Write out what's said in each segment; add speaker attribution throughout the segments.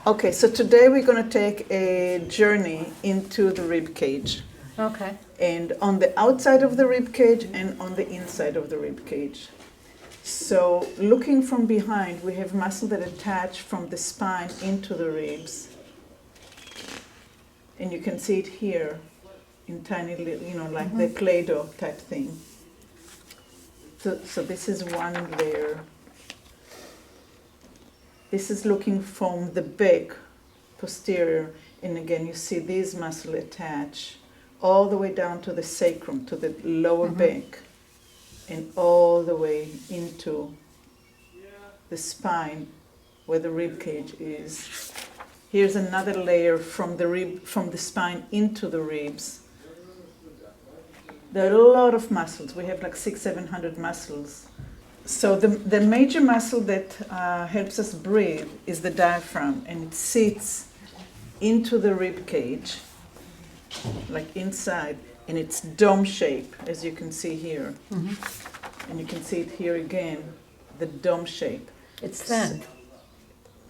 Speaker 1: Okay, so today we're going to take a journey into the rib cage.
Speaker 2: Okay.
Speaker 1: And on the outside of the rib cage and on the inside of the rib cage. So looking from behind, we have muscle that attach from the spine into the ribs. And you can see it here in tiny little, like the Play-Doh type thing. So this is one layer. This is looking from the back, posterior, and again you see these muscles attach all the way down to the sacrum, to the lower back, and all the way into the spine where the rib cage is. Here's another layer from the spine into the ribs. There are a lot of muscles. We have like 600-700 muscles. So the major muscle that helps us breathe is the diaphragm, and it sits into the rib cage, like inside, and it's dome shape, as you can see here. And you can see it here again, the dome shape.
Speaker 2: It's thin.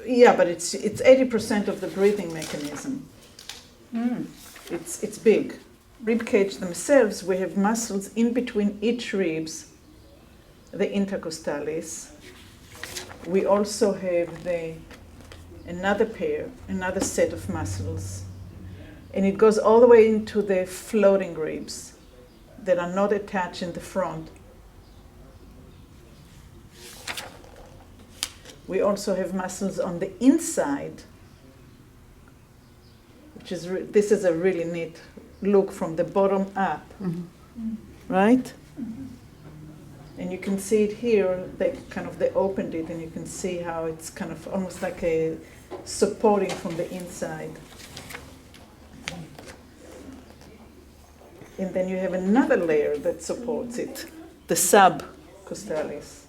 Speaker 1: Yeah, but it's 80% of the breathing mechanism. It's big. Rib cage themselves, we have muscles in between each ribs, the intercostalis. We also have another set of muscles. And it goes all the way into the floating ribs that are not attached in the front. We also have muscles on the inside, which is this is a really neat look from the bottom up, right? And you can see it here. They opened it, and you can see how it's kind of almost like a supporting from the inside. And then you have another layer that supports it, the subcostalis.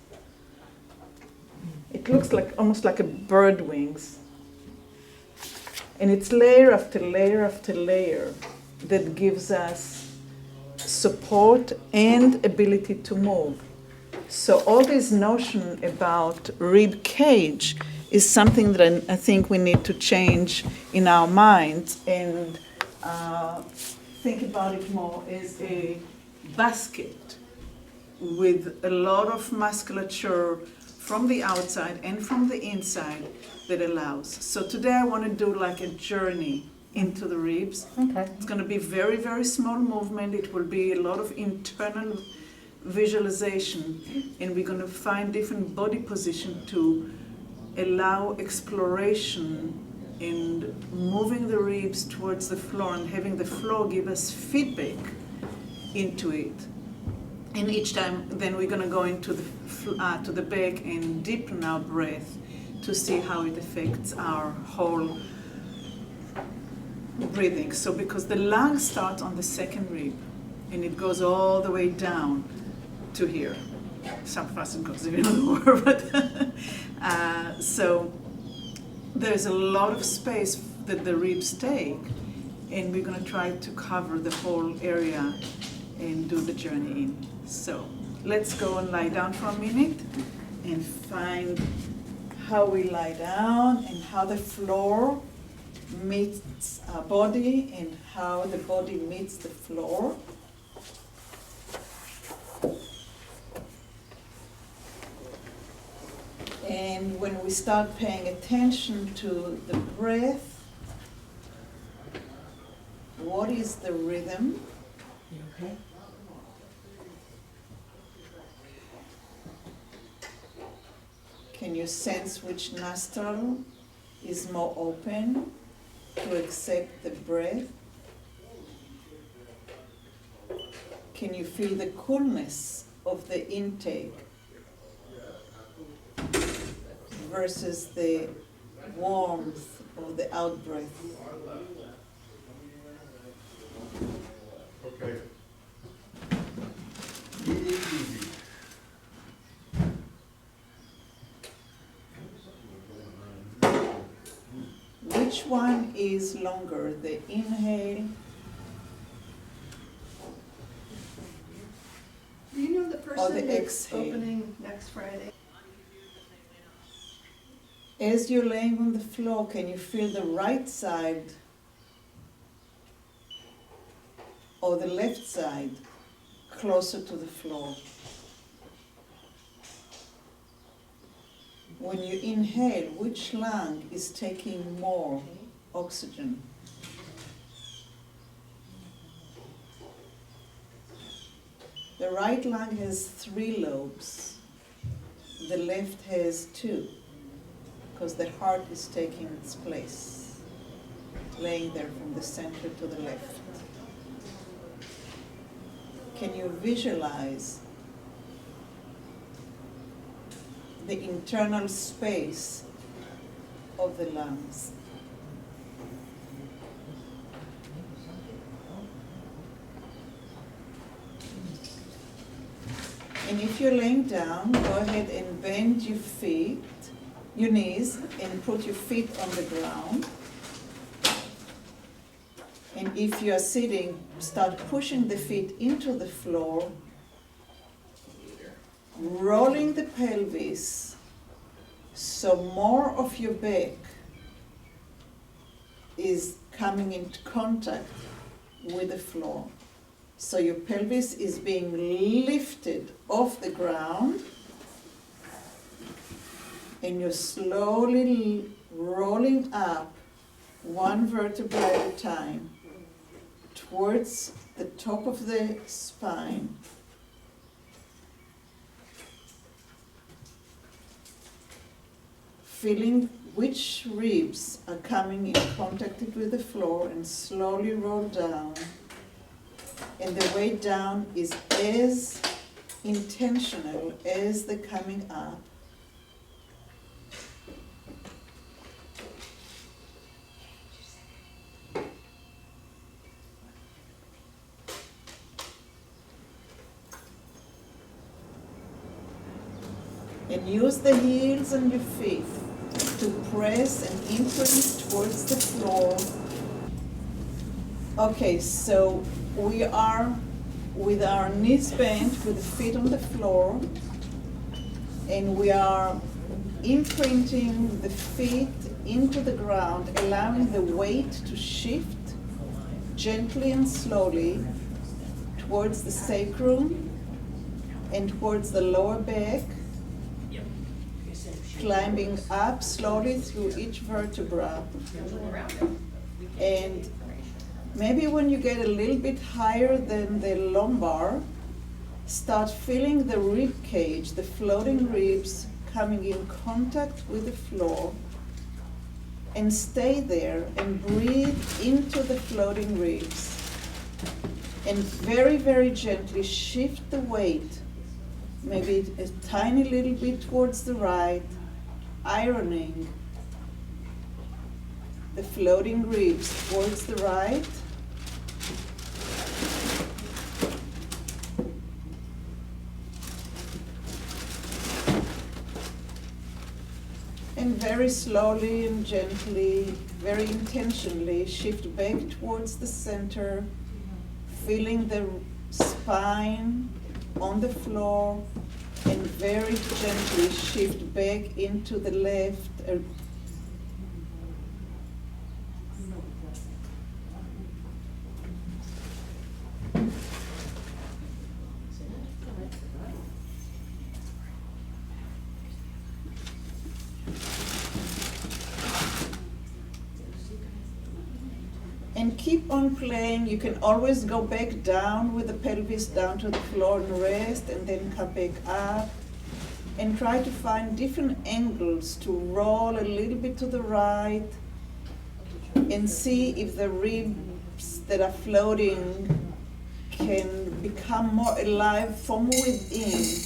Speaker 1: It looks like almost like a bird wings. And it's layer after layer after layer that gives us support and ability to move. So all this notion about rib cage is something that I think we need to change in our minds and think about it more as a basket with a lot of musculature from the outside and from the inside that allows. So today I want to do like a journey into the ribs.
Speaker 2: Okay.
Speaker 1: It's going to be very, very small movement. It will be a lot of internal visualization, and we're going to find different body position to allow exploration and moving the ribs towards the floor and having the floor give us feedback into it. And each time, then we're going to go into to the back and deepen our breath to see how it affects our whole breathing. So because the lung starts on the second rib, and it goes all the way down to here. Some of us it goes even lower, but so there's a lot of space that the ribs take, and we're going to try to cover the whole area and do the journey in. So let's go and lie down for a minute and find how we lie down and how the floor meets our body and how the body meets the floor. And when we start paying attention to the breath, what is the rhythm?
Speaker 2: Okay.
Speaker 1: Can you sense which nostril is more open to accept the breath? Can you feel the coolness of the intake versus the warmth of the out-breath?
Speaker 3: Okay. Easy.
Speaker 1: Which one is longer, the inhale?
Speaker 4: Do you know the person
Speaker 1: the
Speaker 4: that's
Speaker 1: exhale.
Speaker 4: opening next Friday?
Speaker 1: As you're laying on the floor, can you feel the right side or the left side closer to the floor? When you inhale, which lung is taking more oxygen? The right lung has 3 lobes. The left has 2, because the heart is taking its place, laying there from the center to the left. Can you visualize the internal space of the lungs? And if you're laying down, go ahead and bend your knees, and put your feet on the ground. And if you are sitting, start pushing the feet into the floor, rolling the pelvis so more of your back is coming into contact with the floor. So your pelvis is being lifted off the ground, and you're slowly rolling up 1 vertebra at a time towards the top of the spine. Feeling which ribs are coming in contact with the floor, and slowly roll down. And the way down is as intentional as the coming up. And use the heels on your feet to press and imprint towards the floor. Okay, so we are with our knees bent, with the feet on the floor, and we are imprinting the feet into the ground, allowing the weight to shift gently and slowly towards the sacrum and towards the lower back, climbing up slowly through each vertebra. And maybe when you get a little bit higher than the lumbar, start feeling the rib cage, the floating ribs coming in contact with the floor, and stay there and breathe into the floating ribs. And very, very gently shift the weight, maybe a tiny little bit towards the right, ironing the floating ribs towards the right. And very slowly and gently, very intentionally, shift back towards the center, feeling the spine on the floor, and very gently shift back into the left. And keep on playing. You can always go back down with the pelvis down to the floor and rest, and then come back up. And try to find different angles to roll a little bit to the right, and see if the ribs that are floating can become more alive from within.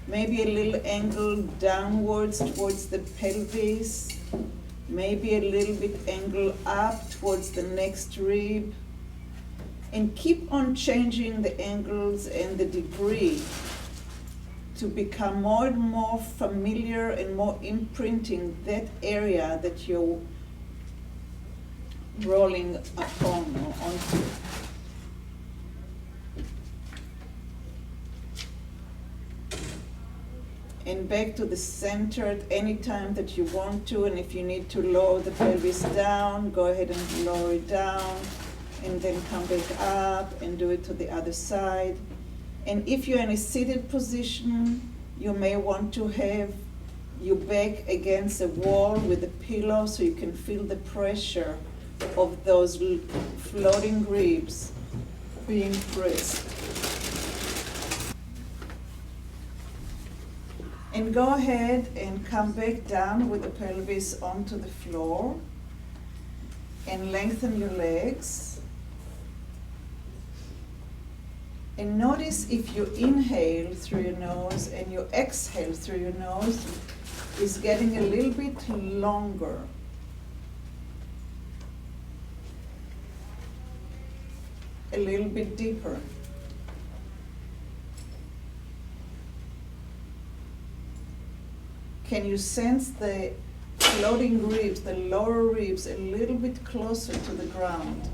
Speaker 1: Maybe a little angle downwards towards the pelvis. Maybe a little bit angle up towards the next rib, and keep on changing the angles and the degree to become more and more familiar and more imprinting that area that you're rolling upon or onto. and back to the center at any time that you want to. And if you need to lower the pelvis down, go ahead and lower it down, and then come back up and do it to the other side. And if you're in a seated position, you may want to have your back against a wall with a pillow so you can feel the pressure of those floating ribs being pressed. And go ahead and come back down with the pelvis onto the floor and lengthen your legs. And notice if you inhale through your nose and you exhale through your nose is getting a little bit longer. A little bit deeper. Can you sense the floating ribs, the lower ribs, a little bit closer to the ground?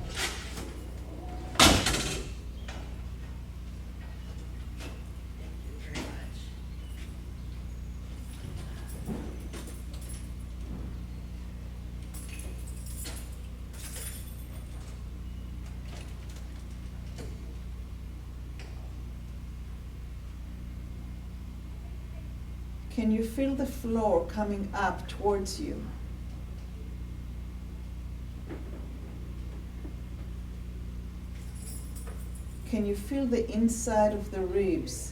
Speaker 1: Can you feel the floor coming up towards you? Can you feel the inside of the ribs?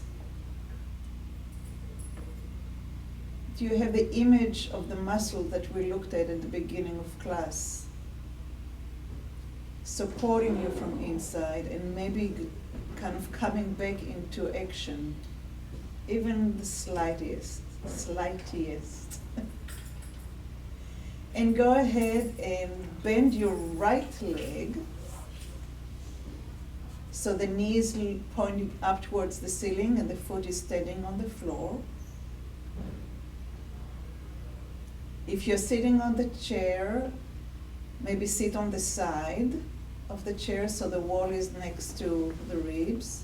Speaker 1: Do you have the image of the muscle that we looked at the beginning of class? Supporting you from inside and maybe kind of coming back into action, even the slightest. And go ahead and bend your right leg so the knee is pointing up towards the ceiling and the foot is standing on the floor. If you're sitting on the chair, maybe sit on the side of the chair so the wall is next to the ribs,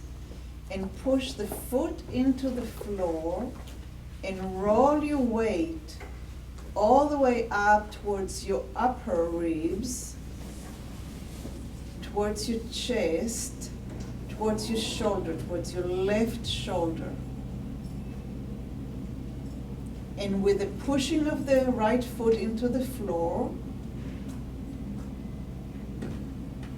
Speaker 1: and push the foot into the floor and roll your weight all the way up towards your upper ribs, towards your chest, towards your shoulder, towards your left shoulder. And with the pushing of the right foot into the floor,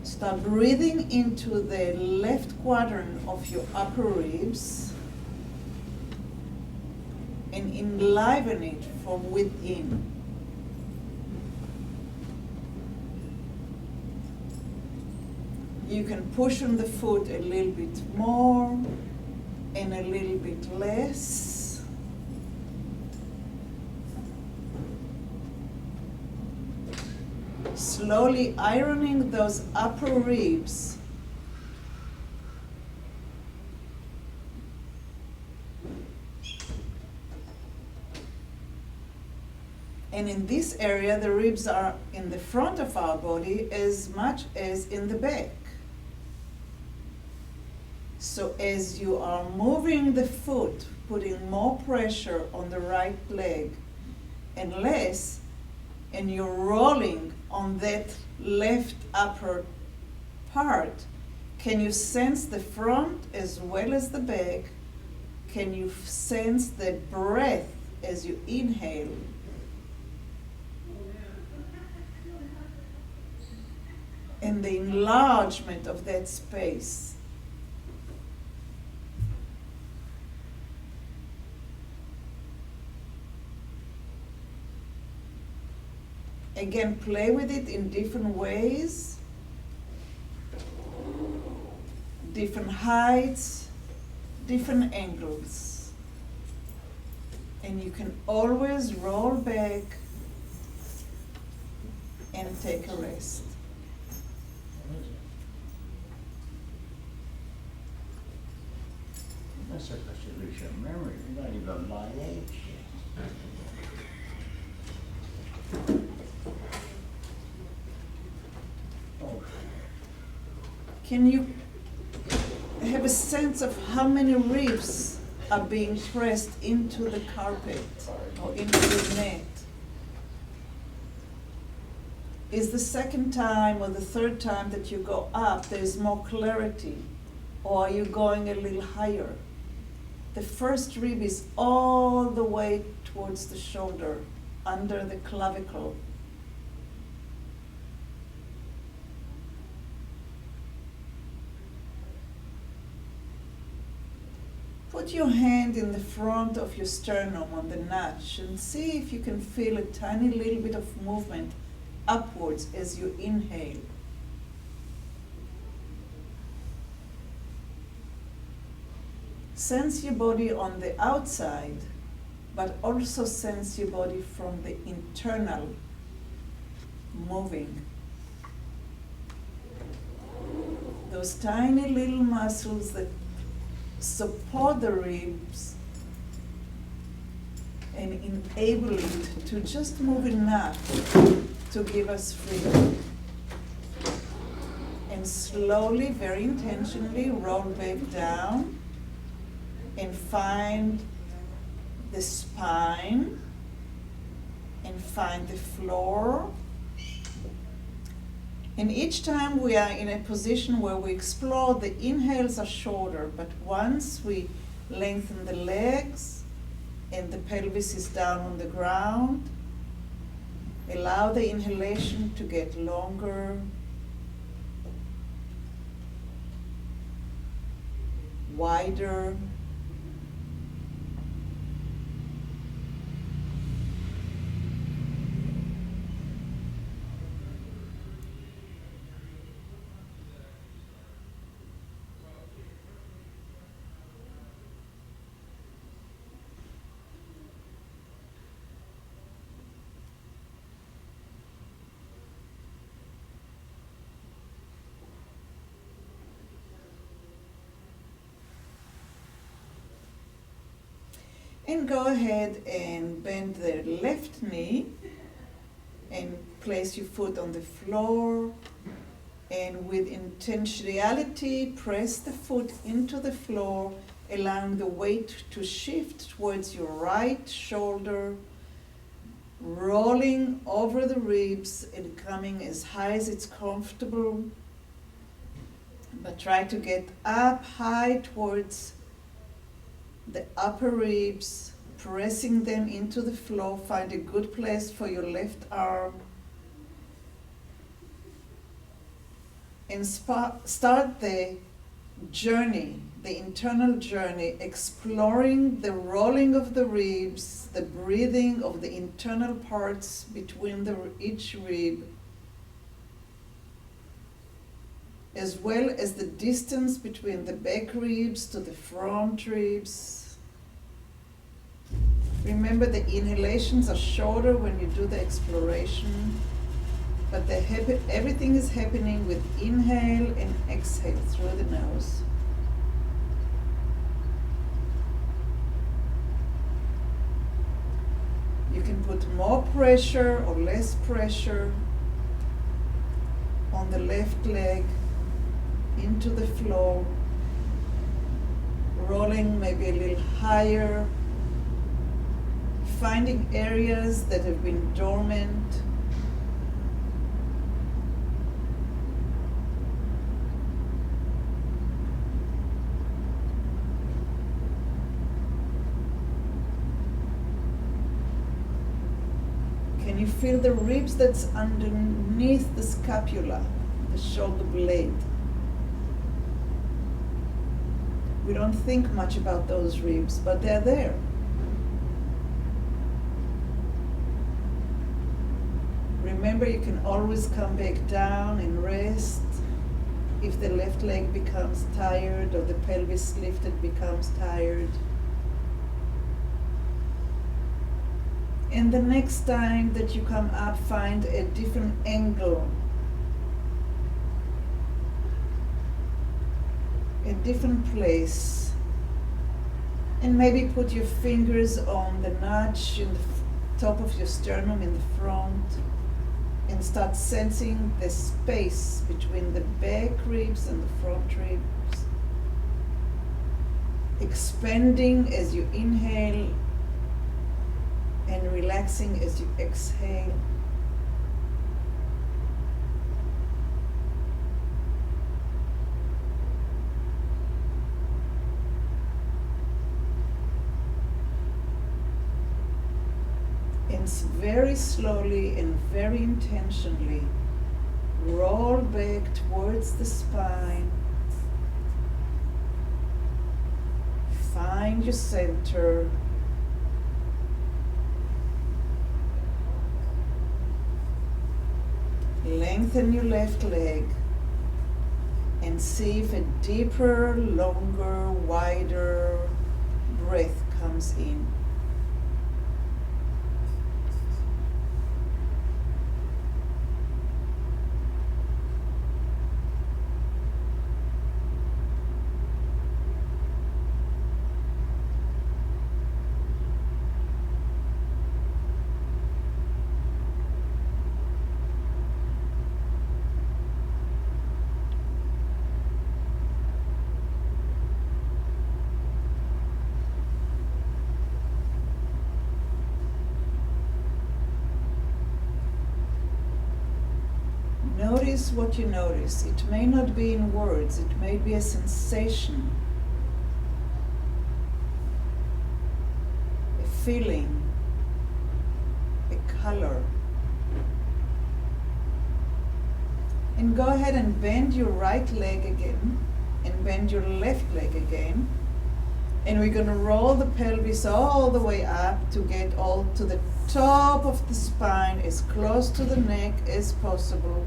Speaker 1: start breathing into the left quadrant of your upper ribs and enliven it from within. You can push on the foot a little bit more and a little bit less. Slowly ironing those upper ribs. And in this area, the ribs are in the front of our body as much as in the back. So as you are moving the foot, putting more pressure on the right leg and less, and you're rolling on that left upper part, can you sense the front as well as the back? Can you sense the breath as you inhale? And the enlargement of that space. Again, play with it in different ways, different heights, different angles. And you can always roll back and take a rest.
Speaker 3: That's like I should lose your memory. You're not even my age yet. Oh,
Speaker 1: Can you have a sense of how many ribs are being pressed into the carpet or into the net? Is the second time or the third time that you go up, there's more clarity? Or are you going a little higher? The first rib is all the way towards the shoulder, under the clavicle. Put your hand in the front of your sternum on the notch and see if you can feel a tiny little bit of movement upwards as you inhale. Sense your body on the outside, but also sense your body from the internal moving. Those tiny little muscles that support the ribs and enable it to just move enough to give us freedom. And slowly, very intentionally, roll back down and find the spine and find the floor. And each time we are in a position where we explore, the inhales are shorter, but once we lengthen the legs and the pelvis is down on the ground, allow the inhalation to get longer, wider. And go ahead and bend the left knee and place your foot on the floor, and with intentionality press the foot into the floor, allowing the weight to shift towards your right shoulder, rolling over the ribs and coming as high as it's comfortable. But try to get up high towards the upper ribs, pressing them into the floor. Find a good place for your left arm. And start the journey, the internal journey, exploring the rolling of the ribs, the breathing of the internal parts between each rib, as well as the distance between the back ribs to the front ribs. Remember, the inhalations are shorter when you do the exploration, but everything is happening with inhale and exhale through the nose. You can put more pressure or less pressure on the left leg into the floor, rolling maybe a little higher, finding areas that have been dormant. Can you feel the ribs that's underneath the scapula, the shoulder blade? We don't think much about those ribs, but they're there. Remember, you can always come back down and rest if the left leg becomes tired or the pelvis lifted becomes tired. And the next time that you come up, find a different angle, a different place, and maybe put your fingers on the notch in the top of your sternum in the front, and start sensing the space between the back ribs and the front ribs. expanding as you inhale and relaxing as you exhale. And very slowly and very intentionally roll back towards the spine. Find your center. Lengthen your left leg and see if a deeper, longer, wider breath comes in. Notice what you notice. It may not be in words, it may be a sensation, a feeling, a color. And go ahead and bend your right leg again and bend your left leg again. And we're going to roll the pelvis all the way up to get all to the top of the spine, as close to the neck as possible.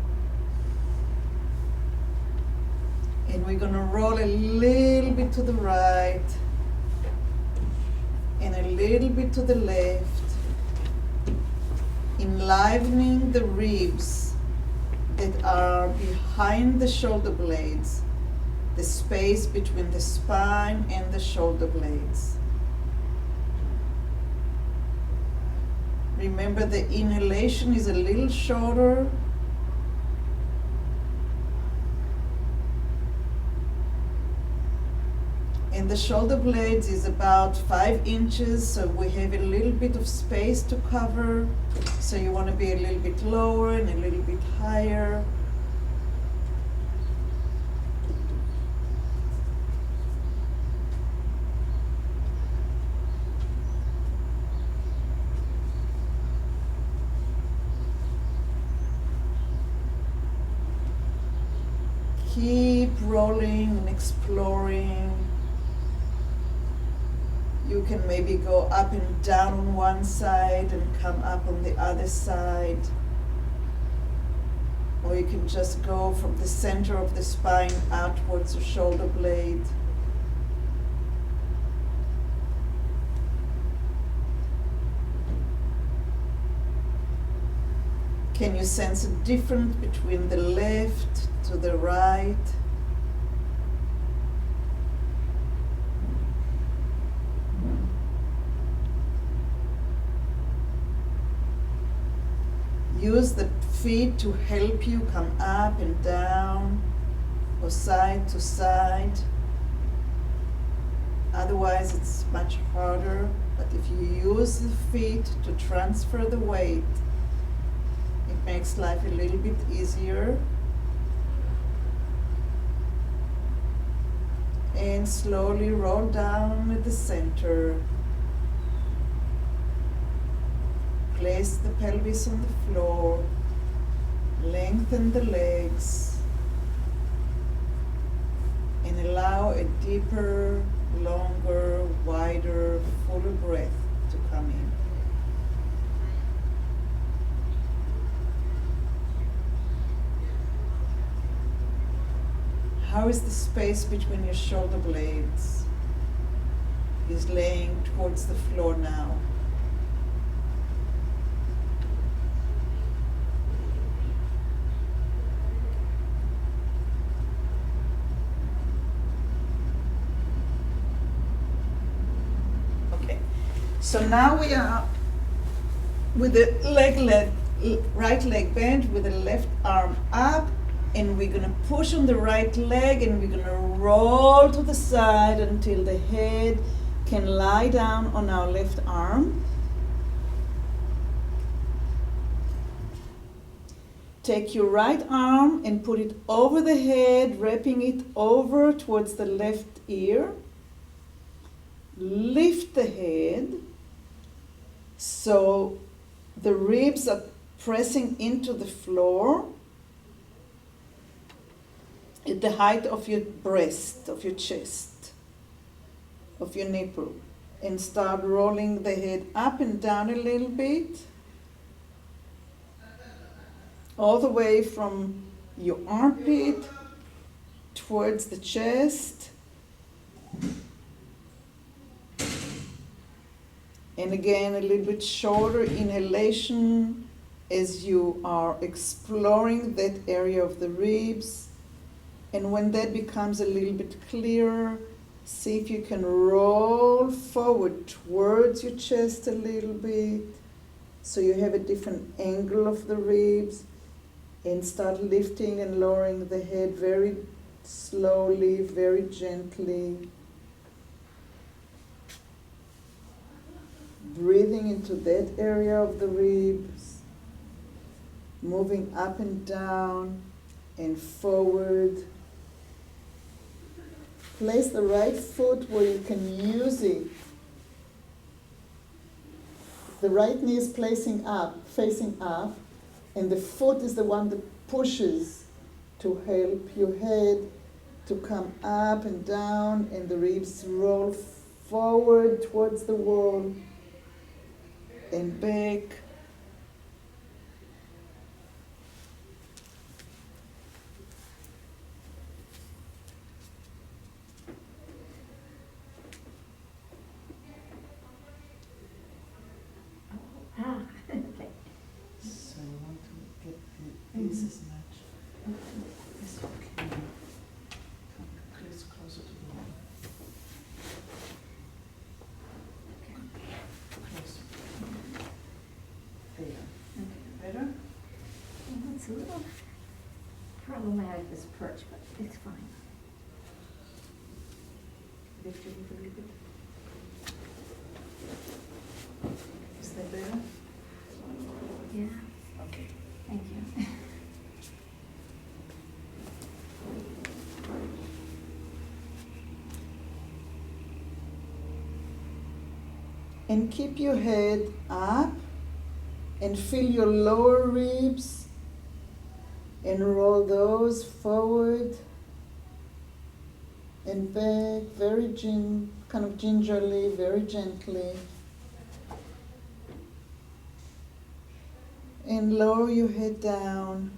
Speaker 1: And we're going to roll a little bit to the right and a little bit to the left, enlivening the ribs that are behind the shoulder blades, the space between the spine and the shoulder blades. Remember, the inhalation is a little shorter. And the shoulder blades is about 5 inches, so we have a little bit of space to cover. So you want to be a little bit lower and a little bit higher. Keep rolling and exploring. You can maybe go up and down on one side and come up on the other side. Or you can just go from the center of the spine out towards the shoulder blade. Can you sense a difference between the left to the right? Use the feet to help you come up and down or side to side. Otherwise it's much harder, but if you use the feet to transfer the weight, it makes life a little bit easier. And slowly roll down at the center. Place the pelvis on the floor, lengthen the legs, and allow a deeper, longer, wider, fuller breath to come in. How is the space between your shoulder blades? Is laying towards the floor now. So now we are with the right leg bent, with the left arm up, And we're going to push on the right leg and we're going to roll to the side until the head can lie down on our left arm. Take your right arm and put it over the head, wrapping it over towards the left ear. Lift the head so the ribs are pressing into the floor at the height of your breast, of your chest, of your nipple. And start rolling the head up and down a little bit, all the way from your armpit towards the chest. And again, a little bit shorter inhalation as you are exploring that area of the ribs. And when that becomes a little bit clearer, see if you can roll forward towards your chest a little bit so you have a different angle of the ribs, and start lifting and lowering the head very slowly, very gently. Breathing into that area of the ribs, moving up and down and forward. Place the right foot where you can use it. The right knee is facing up, and the foot is the one that pushes to help your head to come up and down, and the ribs roll forward towards the wall and back.
Speaker 2: Okay.
Speaker 1: So you want to get these as much as you can. Come closer to the wall. Closer. There. Better?
Speaker 2: Well, it's a little problematic, this perch, but it's fine.
Speaker 1: Lift your hip a little bit. Is that better?
Speaker 2: Yeah,
Speaker 1: Okay.
Speaker 2: thank you.
Speaker 1: And keep your head up and feel your lower ribs and roll those forward and back very kind of gingerly, very gently. And lower your head down.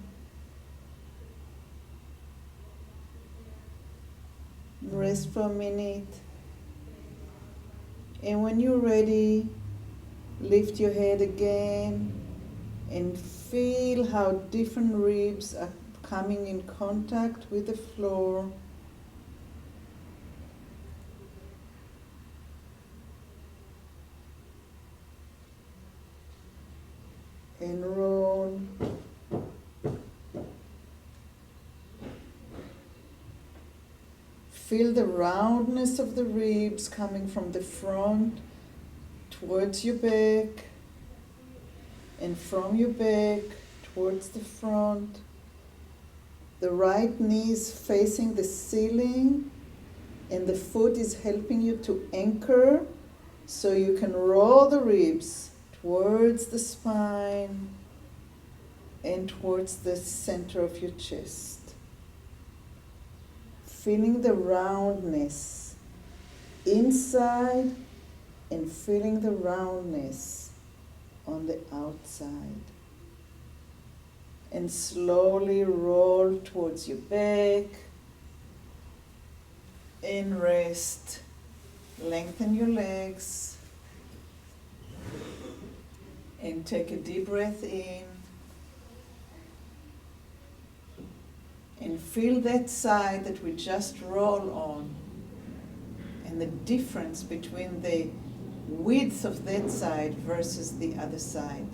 Speaker 1: Rest for a minute. And when you're ready, lift your head again and feel how different ribs are coming in contact with the floor. And roll. Feel the roundness of the ribs coming from the front towards your back, and from your back towards the front. The right knee is facing the ceiling, and the foot is helping you to anchor so you can roll the ribs towards the spine and towards the center of your chest. Feeling the roundness inside and feeling the roundness on the outside. And slowly roll towards your back and rest. Lengthen your legs and take a deep breath in. And feel that side that we just roll on, and the difference between the width of that side versus the other side.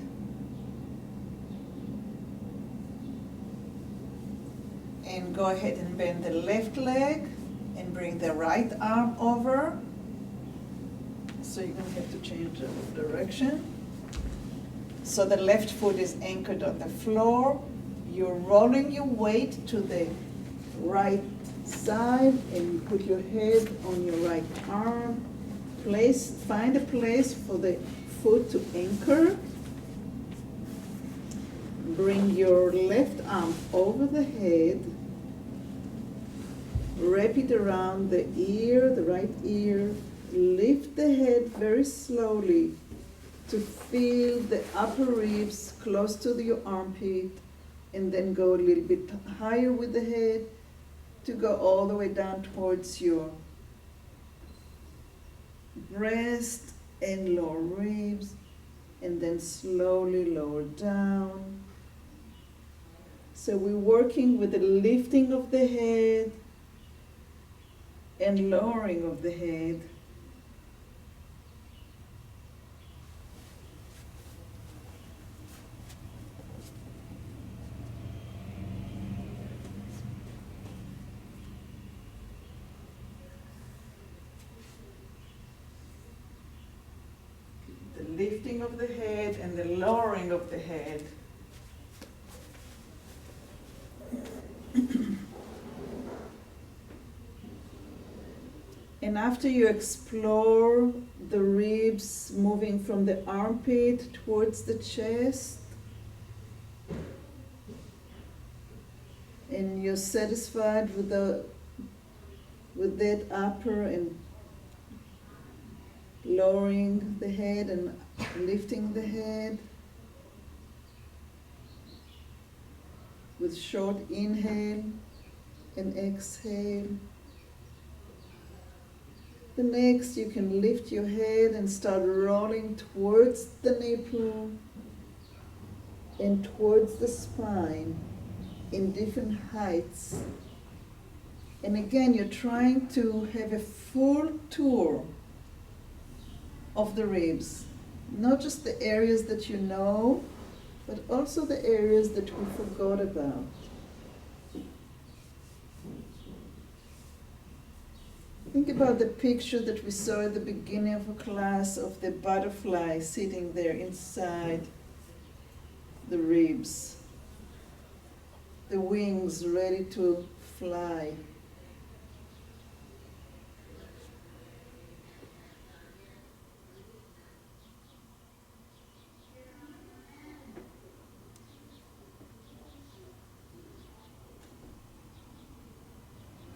Speaker 1: And go ahead and bend the left leg and bring the right arm over. So you're gonna have to change the direction. So the left foot is anchored on the floor. You're rolling your weight to the right side and you put your head on your right arm. Find a place for the foot to anchor. Bring your left arm over the head. Wrap it around the ear, the right ear. Lift the head very slowly to feel the upper ribs close to your armpit, and then go a little bit higher with the head to go all the way down towards your breast and lower ribs, and then slowly lower down. So we're working with the lifting of the head and lowering of the head. The lifting of the head and the lowering of the head. And after you explore the ribs moving from the armpit towards the chest, and you're satisfied with that upper and lowering the head and lifting the head with short inhale and exhale. The next, you can lift your head and start rolling towards the nipple and towards the spine in different heights. And again, you're trying to have a full tour of the ribs, not just the areas that you know, but also the areas that we forgot about. Think about the picture that we saw at the beginning of a class of the butterfly sitting there inside the ribs, the wings ready to fly.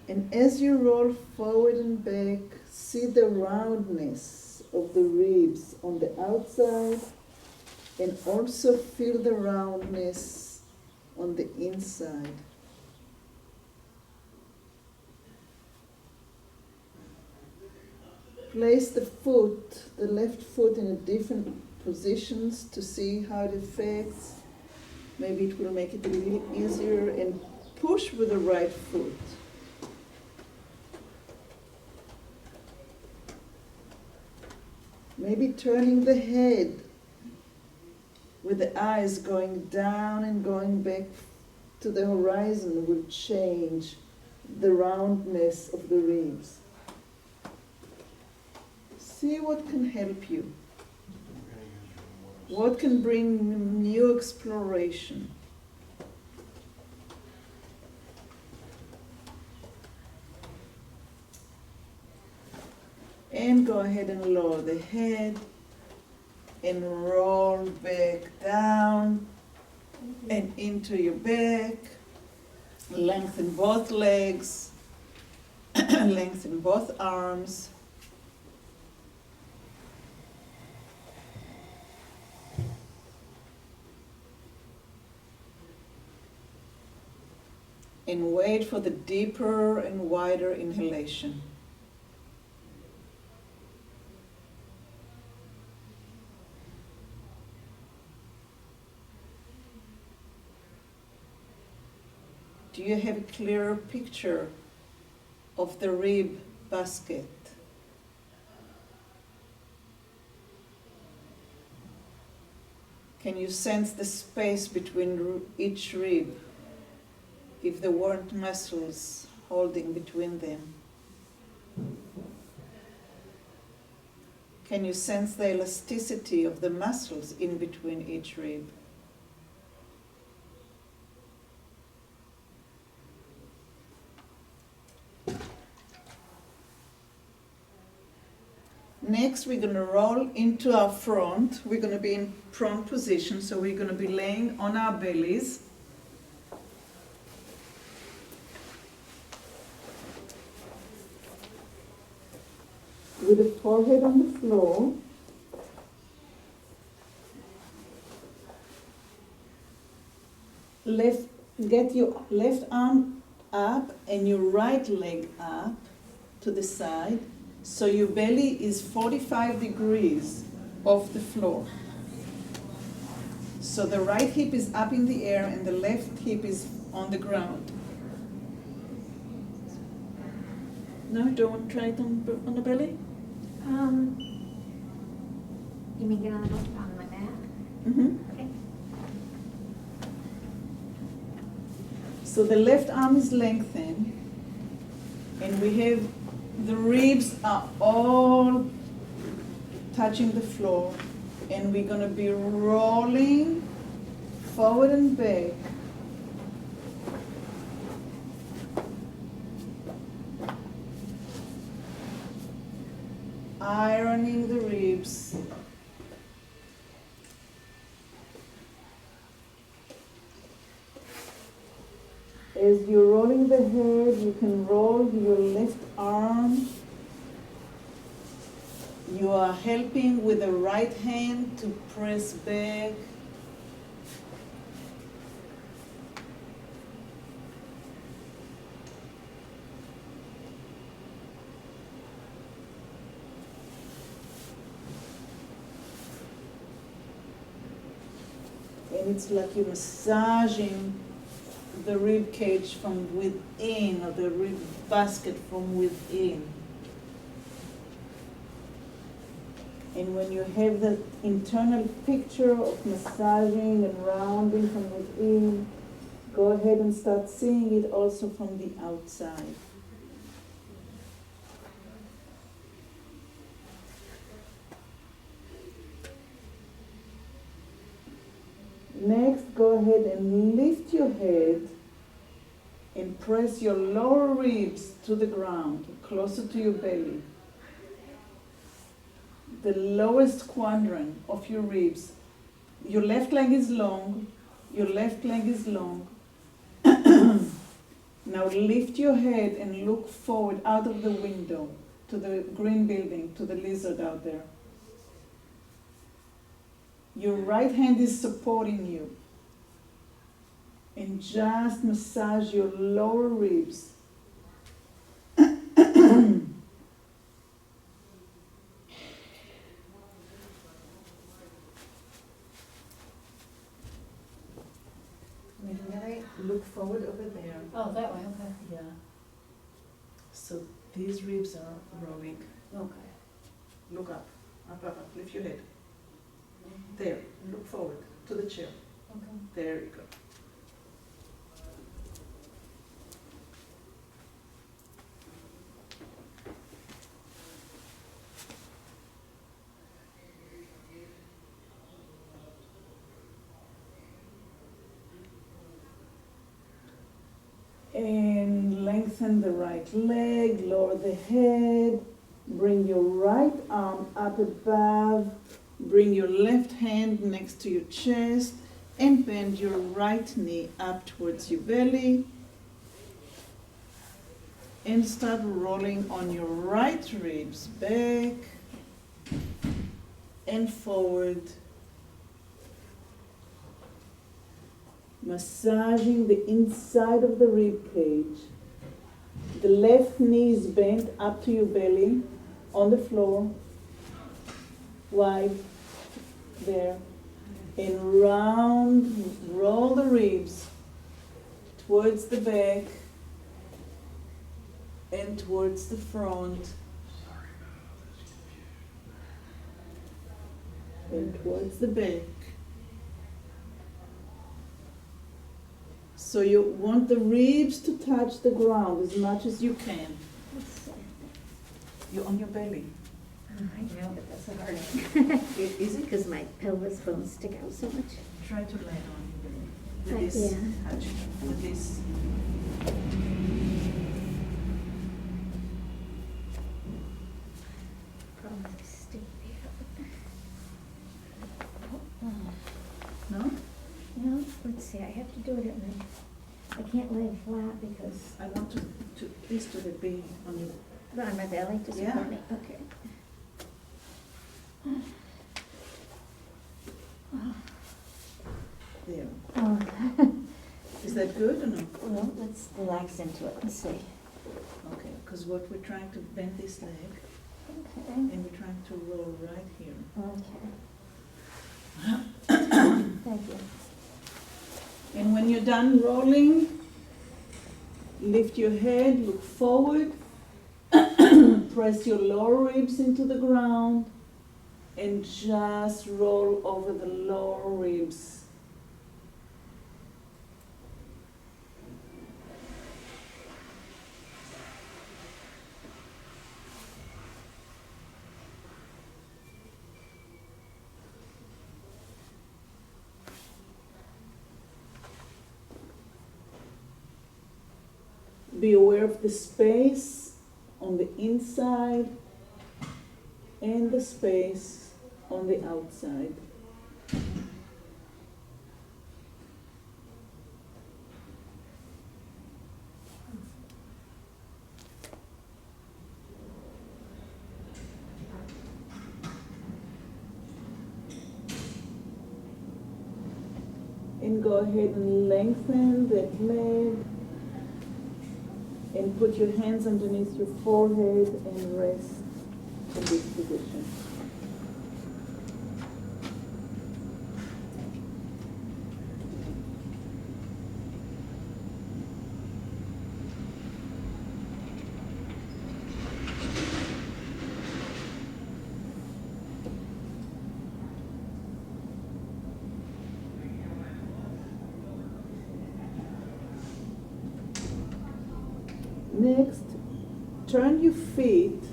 Speaker 1: And as you roll forward and back, see the roundness of the ribs on the outside, and also feel the roundness on the inside. Place the foot, the left foot, in a different positions to see how it affects. Maybe it will make it a little easier, and push with the right foot. Maybe turning the head with the eyes going down and going back to the horizon will change the roundness of the ribs. See what can help you. What can bring new exploration. And go ahead and lower the head and roll back down and into your back. Lengthen both legs, lengthen both arms. And wait for the deeper and wider inhalation. Do you have a clearer picture of the rib basket? Can you sense the space between each rib? if there weren't muscles holding between them. Can you sense the elasticity of the muscles in between each rib? Next, we're going to roll into our front. We're going to be in prone position, so we're going to be laying on our bellies. With the forehead on the floor. Get your left arm up and your right leg up to the side, so your belly is 45 degrees off the floor. So the right hip is up in the air and the left hip is on the ground. No, you don't want to try it on the belly?
Speaker 2: You mean get on my back?
Speaker 1: Mm-hmm.
Speaker 2: Okay.
Speaker 1: So the left arm is lengthened, and we have the ribs are all touching the floor, and we're going to be rolling forward and back. Ironing the ribs. As you're rolling the head, you can roll your left arm. You are helping with the right hand to press back. And it's like you're massaging the rib cage from within, or the rib basket from within. And when you have that internal picture of massaging and rounding from within, go ahead and start seeing it also from the outside. Next, go ahead and lift your head and press your lower ribs to the ground, closer to your belly. The lowest quadrant of your ribs. Your left leg is long. Your left leg is long. Now lift your head and look forward out of the window to the green building, to the lizard out there. Your right hand is supporting you. And just massage your lower ribs. Look forward over there.
Speaker 2: Oh, that way, okay.
Speaker 1: Yeah. So these ribs are rolling.
Speaker 2: Okay.
Speaker 1: Look up, up, up, up. Lift your head. There. Look forward to the chair.
Speaker 2: Okay.
Speaker 1: There you go. And lengthen the right leg, lower the head, bring your right arm up above, bring your left hand next to your chest, and bend your right knee up towards your belly. And start rolling on your right ribs back and forward. Massaging the inside of the rib cage. The left knee is bent up to your belly on the floor, wide there, and round, roll the ribs towards the back and towards the front and towards the back. So you want the ribs to touch the ground as much as you can.
Speaker 2: Let's see.
Speaker 1: You're on your belly.
Speaker 2: I know, but that's a hard one.
Speaker 1: Is it?
Speaker 2: Because my pelvis bones stick out so much.
Speaker 1: Try to lay it on your belly. With this
Speaker 2: Yeah.
Speaker 1: touch. With this.
Speaker 2: Problem is stick
Speaker 1: No?
Speaker 2: No, let's see, I have to do it I can't lay it flat because,
Speaker 1: I want to please to be on your.
Speaker 2: on my belly to
Speaker 1: Yeah.
Speaker 2: support me, okay.
Speaker 1: There.
Speaker 2: Oh.
Speaker 1: Is that good or no?
Speaker 2: Well, let's relax into it and see.
Speaker 1: Okay, because what we're trying to bend this leg
Speaker 2: Okay.
Speaker 1: and we're trying to roll right here.
Speaker 2: Okay. Thank you.
Speaker 1: And when you're done rolling, lift your head, look forward, press your lower ribs into the ground, and just roll over the lower ribs. Be aware of the space on the inside and the space on the outside. And go ahead and lengthen that leg. And put your hands underneath your forehead and rest in this position. Next, turn your feet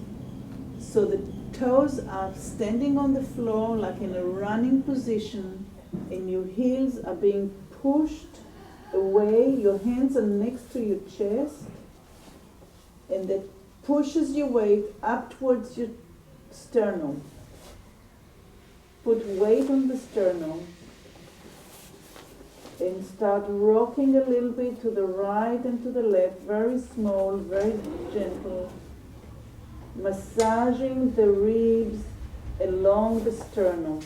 Speaker 1: so the toes are standing on the floor like in a running position and your heels are being pushed away. Your hands are next to your chest and that pushes your weight up towards your sternum. Put weight on the sternum and start rocking a little bit to the right and to the left, very small, very gentle, massaging the ribs along the sternum.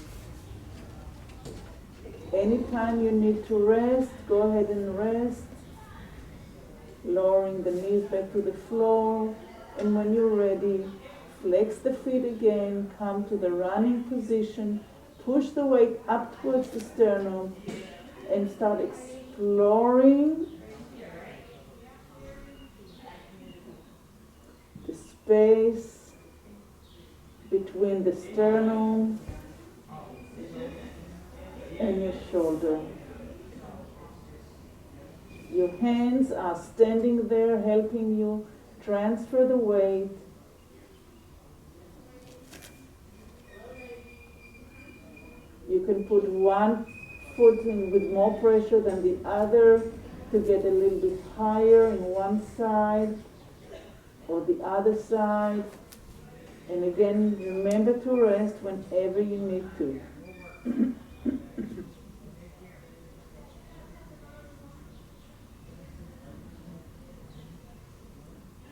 Speaker 1: Anytime you need to rest, go ahead and rest, lowering the knees back to the floor, and when you're ready, flex the feet again, come to the running position, push the weight up towards the sternum, and start exploring the space between the sternum and your shoulder. Your hands are standing there helping you transfer the weight. You can put one foot in with more pressure than the other to get a little bit higher in one side or the other side. And again, remember to rest whenever you need to.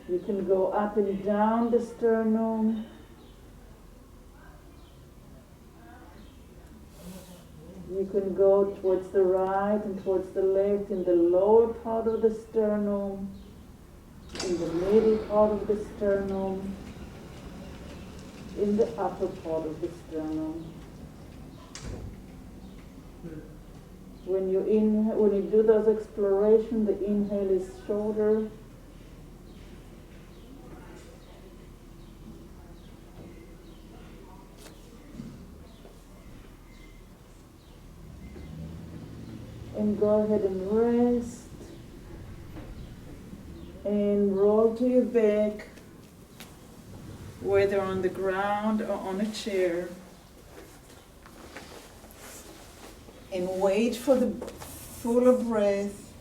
Speaker 1: You can go up and down the sternum. You can go towards the right and towards the left in the lower part of the sternum, in the middle part of the sternum, in the upper part of the sternum. When you do those explorations, the inhale is shorter. And go ahead and rest. And roll to your back, whether on the ground or on a chair. And wait for the fuller breath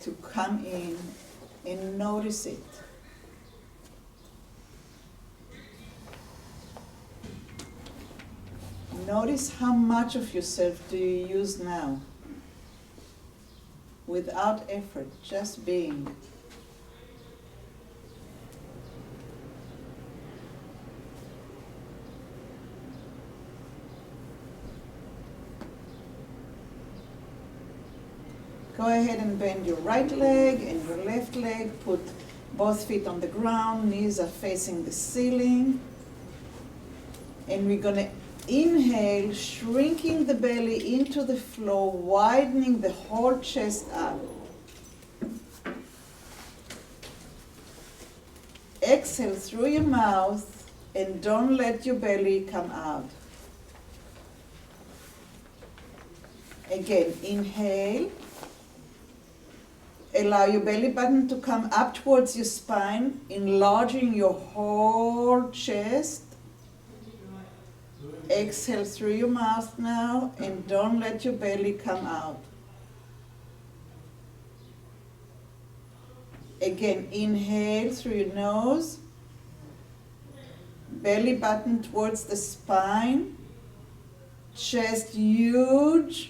Speaker 1: to come in and notice it. Notice how much of yourself do you use now, without effort, just being. Go ahead and bend your right leg and your left leg. Put both feet on the ground, knees are facing the ceiling. And we're going to inhale, shrinking the belly into the floor, widening the whole chest up. Exhale through your mouth and don't let your belly come out. Again, inhale. Allow your belly button to come up towards your spine, enlarging your whole chest. Exhale through your mouth now and don't let your belly come out. Again, inhale through your nose. Belly button towards the spine. Chest huge.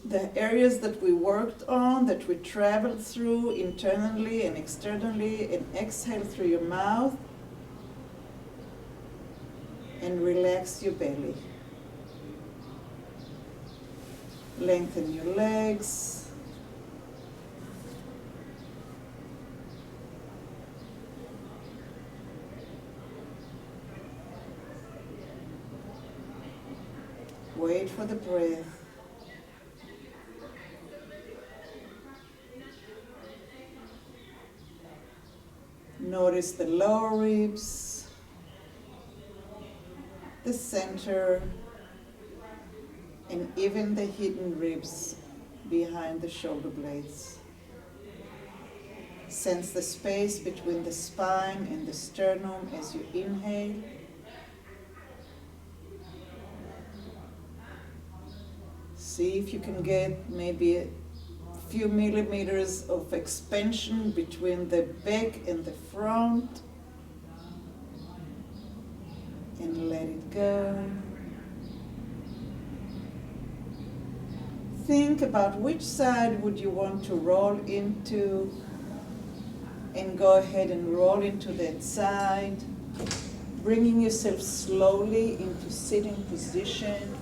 Speaker 1: The areas that we worked on, that we traveled through internally and externally, and exhale through your mouth and relax your belly. Lengthen your legs. Wait for the breath. Notice the lower ribs, the center, and even the hidden ribs behind the shoulder blades. Sense the space between the spine and the sternum as you inhale. See if you can get maybe a few millimeters of expansion between the back and the front. And let it go. Think about which side would you want to roll into, and go ahead and roll into that side, bringing yourself slowly into sitting position.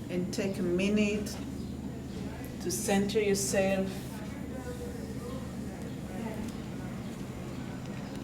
Speaker 1: And take a minute to center yourself